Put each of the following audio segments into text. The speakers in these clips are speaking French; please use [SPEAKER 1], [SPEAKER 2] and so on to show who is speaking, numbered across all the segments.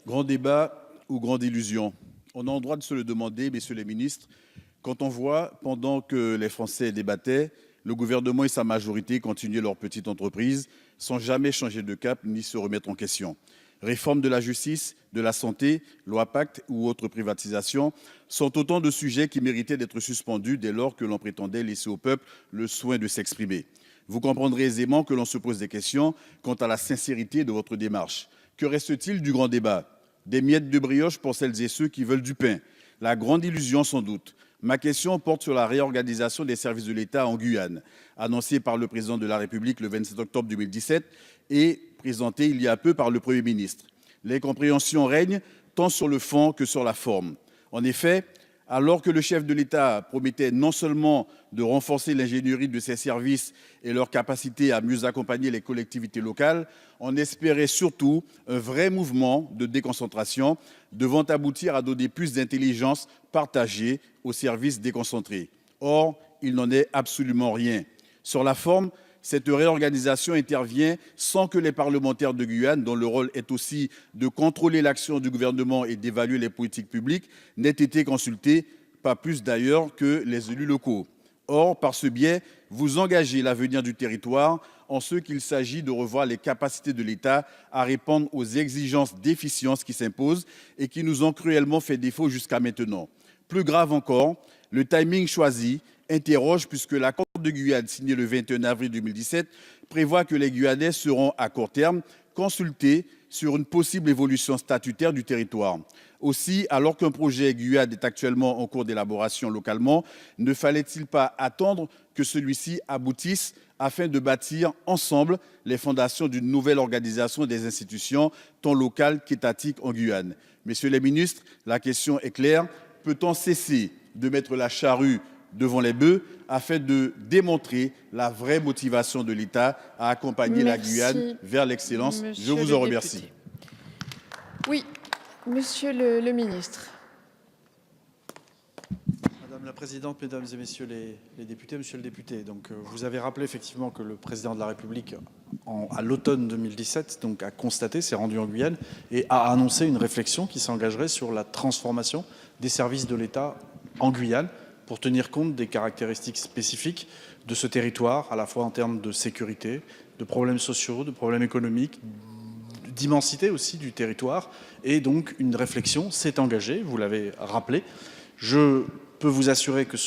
[SPEAKER 1] Grand débat ou grande illusion? On a le droit de se le demander, messieurs les ministres, quand on voit, pendant que les Français débattaient, le gouvernement et sa majorité continuaient leur petite entreprise sans jamais changer de cap ni se remettre en question. Réforme de la justice, de la santé, loi Pacte ou autres privatisations sont autant de sujets qui méritaient d'être suspendus dès lors que l'on prétendait laisser au peuple le soin de s'exprimer. Vous comprendrez aisément que l'on se pose des questions quant à la sincérité de votre démarche. Que reste-t-il du grand débat? Des miettes de brioche pour celles et ceux qui veulent du pain. La grande illusion sans doute. Ma question porte sur la réorganisation des services de l'État en Guyane, annoncée par le président de la République le 27 octobre 2017 et présentée il y a peu par le Premier ministre. L'incompréhension règne tant sur le fond que sur la forme. En effet, alors que le chef de l'État promettait non seulement de renforcer l'ingénierie de ses services et leur capacité à mieux accompagner les collectivités locales, on espérait surtout un vrai mouvement de déconcentration devant aboutir à donner plus d'intelligence partagée aux services déconcentrés. Or, il n'en est absolument rien. Sur la forme, cette réorganisation intervient sans que les parlementaires de Guyane, dont le rôle est aussi de contrôler l'action du gouvernement et d'évaluer les politiques publiques, n'aient été consultés, pas plus d'ailleurs que les élus locaux. Or, par ce biais, vous engagez l'avenir du territoire en ce qu'il s'agit de revoir les capacités de l'État à répondre aux exigences d'efficience qui s'imposent et qui nous ont cruellement fait défaut jusqu'à maintenant. Plus grave encore, le timing choisi interroge puisque l'accord de Guyane signé le 21 avril 2017 prévoit que les Guyanais seront à court terme consultés sur une possible évolution statutaire du territoire. Aussi, alors qu'un projet Guyane est actuellement en cours d'élaboration localement, ne fallait-il pas attendre que celui-ci aboutisse afin de bâtir ensemble les fondations d'une nouvelle organisation des institutions, tant locales qu'étatiques en Guyane? Messieurs les ministres, la question est claire. Peut-on cesser de mettre la charrue devant les bœufs afin de démontrer la vraie motivation de l'État à accompagner la Guyane vers l'excellence? Je vous en remercie.
[SPEAKER 2] Oui, monsieur le ministre.
[SPEAKER 3] Madame la présidente, mesdames et messieurs les députés, monsieur le député, vous avez rappelé effectivement que le président de la République, à l'automne 2017, a constaté, s'est rendu en Guyane et a annoncé une réflexion qui s'engagerait sur la transformation des services de l'État en Guyane, pour tenir compte des caractéristiques spécifiques de ce territoire, à la fois en termes de sécurité, de problèmes sociaux, de problèmes économiques, d'immensité aussi du territoire. Et donc, une réflexion s'est engagée, vous l'avez rappelé. Je peux vous assurer que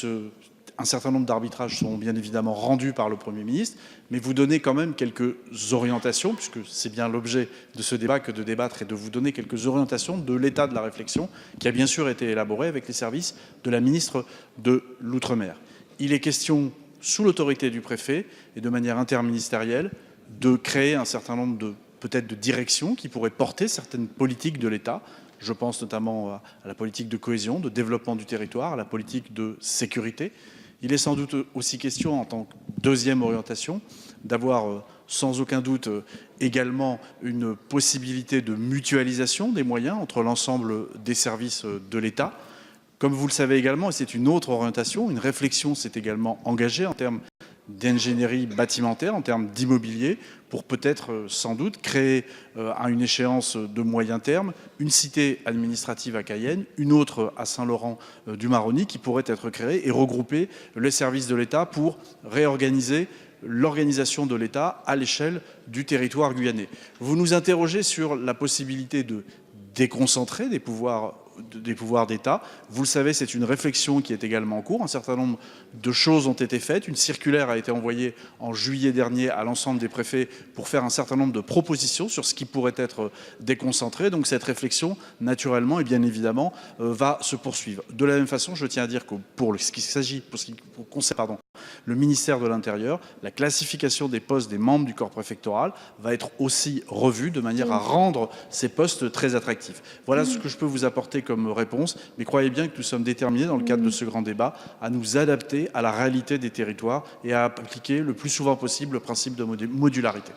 [SPEAKER 3] un certain nombre d'arbitrages sont bien évidemment rendus par le Premier ministre, mais vous donner quand même quelques orientations, puisque c'est bien l'objet de ce débat que de débattre et de vous donner quelques orientations de l'état de la réflexion qui a bien sûr été élaborée avec les services de la ministre de l'Outre-mer. Il est question, sous l'autorité du préfet et de manière interministérielle, de créer un certain nombre peut-être de directions qui pourraient porter certaines politiques de l'État. Je pense notamment à la politique de cohésion, de développement du territoire, à la politique de sécurité. Il est sans doute aussi question, en tant que deuxième orientation, d'avoir sans aucun doute également une possibilité de mutualisation des moyens entre l'ensemble des services de l'État. Comme vous le savez également, et c'est une autre orientation, une réflexion s'est également engagée en termes d'ingénierie bâtimentaire, en termes d'immobilier, pour peut-être sans doute créer à une échéance de moyen terme une cité administrative à Cayenne, une autre à Saint-Laurent-du-Maroni qui pourrait être créée et regrouper les services de l'État pour réorganiser l'organisation de l'État à l'échelle du territoire guyanais. Vous nous interrogez sur la possibilité de déconcentrer des pouvoirs d'État. Vous le savez, c'est une réflexion qui est également en cours. Un certain nombre de choses ont été faites. Une circulaire a été envoyée en juillet dernier à l'ensemble des préfets pour faire un certain nombre de propositions sur ce qui pourrait être déconcentré. Donc cette réflexion, naturellement et bien évidemment, va se poursuivre. De la même façon, je tiens à dire que pour ce qui concerne le ministère de l'Intérieur, la classification des postes des membres du corps préfectoral va être aussi revue de manière à rendre ces postes très attractifs. Voilà ce que je peux vous apporter comme réponse, mais croyez bien que nous sommes déterminés dans le cadre de ce grand débat à nous adapter à la réalité des territoires et à appliquer le plus souvent possible le principe de modularité.